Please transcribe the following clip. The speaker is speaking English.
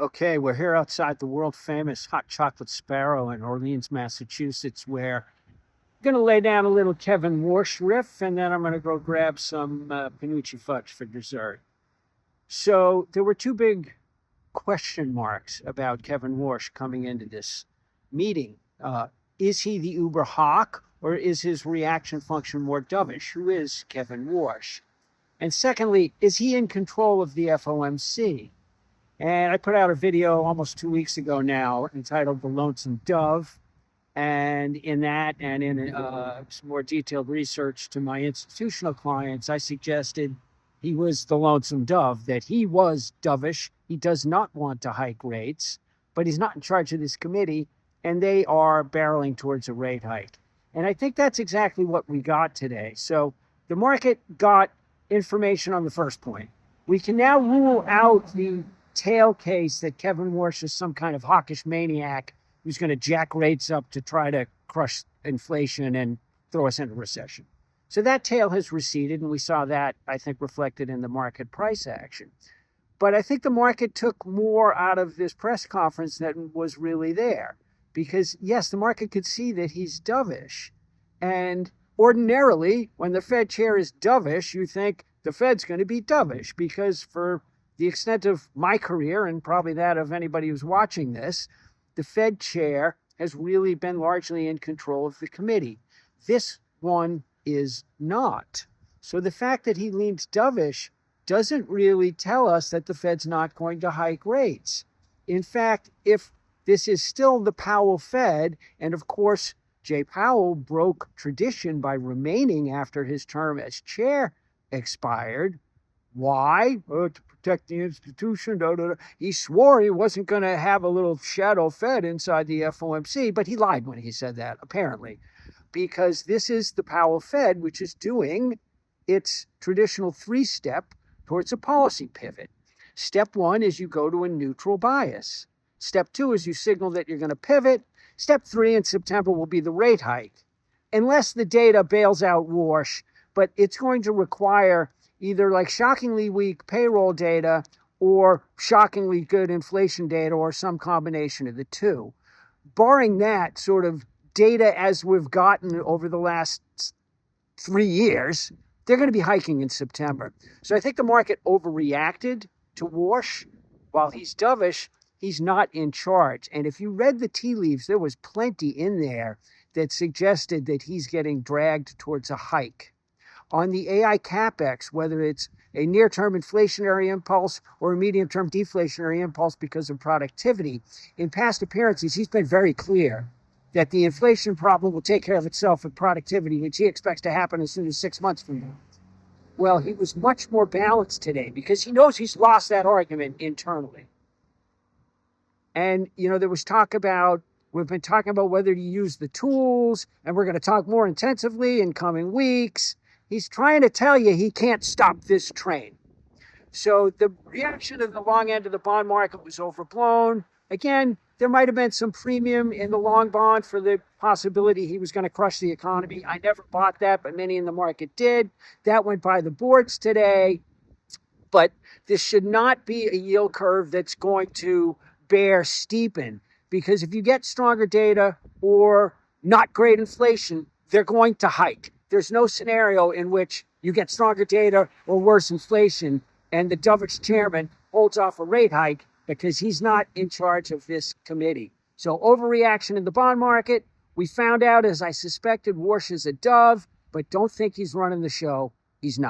Okay, we're here outside the world-famous Hot Chocolate Sparrow in Orleans, Massachusetts, where I'm going to lay down a little Kevin Warsh riff, and then I'm going to go grab some Panucci fudge for dessert. So there were two big question marks about Kevin Warsh coming into this meeting. Is he the uber hawk, or is his reaction function more dovish? Who is Kevin Warsh? And secondly, is he in control of the FOMC? And I put out a video almost 2 weeks ago now entitled The Lonesome Dove. And in that and in some more detailed research to my institutional clients, I suggested he was the lonesome dove, that he was dovish. He does not want to hike rates, but he's not in charge of this committee, and they are barreling towards a rate hike. And I think that's exactly what we got today. So the market got information on the first point. We can now rule out the tail case that Kevin Warsh is some kind of hawkish maniac who's going to jack rates up to try to crush inflation and throw us into recession. So that tail has receded, and we saw that, I think, reflected in the market price action. But I think the market took more out of this press conference than was really there. Because, yes, the market could see that he's dovish. And ordinarily, when the Fed chair is dovish, you think the Fed's going to be dovish, because for the extent of my career, and probably that of anybody who's watching this, the Fed chair has really been largely in control of the committee. This one is not. So the fact that he leans dovish doesn't really tell us that the Fed's not going to hike rates. In fact, if this is still the Powell Fed, and of course, Jay Powell broke tradition by remaining after his term as chair expired. Why? To protect the institution. He swore he wasn't going to have a little shadow Fed inside the FOMC, but he lied when he said that, apparently, because this is the Powell Fed, which is doing its traditional three-step towards a policy pivot. Step one is you go to a neutral bias. Step two is you signal that you're going to pivot. Step three in September will be the rate hike, unless the data bails out Warsh, but it's going to require either like shockingly weak payroll data or shockingly good inflation data or some combination of the two. Barring that sort of data as we've gotten over the last 3 years, they're going to be hiking in September. So I think the market overreacted to Warsh. While he's dovish, he's not in charge. And if you read the tea leaves, there was plenty in there that suggested that he's getting dragged towards a hike. On the AI CapEx, whether it's a near-term inflationary impulse or a medium-term deflationary impulse because of productivity, in past appearances, he's been very clear that the inflation problem will take care of itself with productivity, which he expects to happen as soon as 6 months from now. Well, he was much more balanced today because he knows he's lost that argument internally. And, there was we've been talking about whether to use the tools, and we're going to talk more intensively in coming weeks. He's trying to tell you he can't stop this train. So the reaction of the long end of the bond market was overblown. Again, there might have been some premium in the long bond for the possibility he was going to crush the economy. I never bought that, but many in the market did. That went by the boards today. But this should not be a yield curve that's going to bear steepen, because if you get stronger data or not great inflation, they're going to hike. There's no scenario in which you get stronger data or worse inflation and the dovish chairman holds off a rate hike because he's not in charge of this committee. So overreaction in the bond market. We found out, as I suspected, Warsh is a dove, but don't think he's running the show. He's not.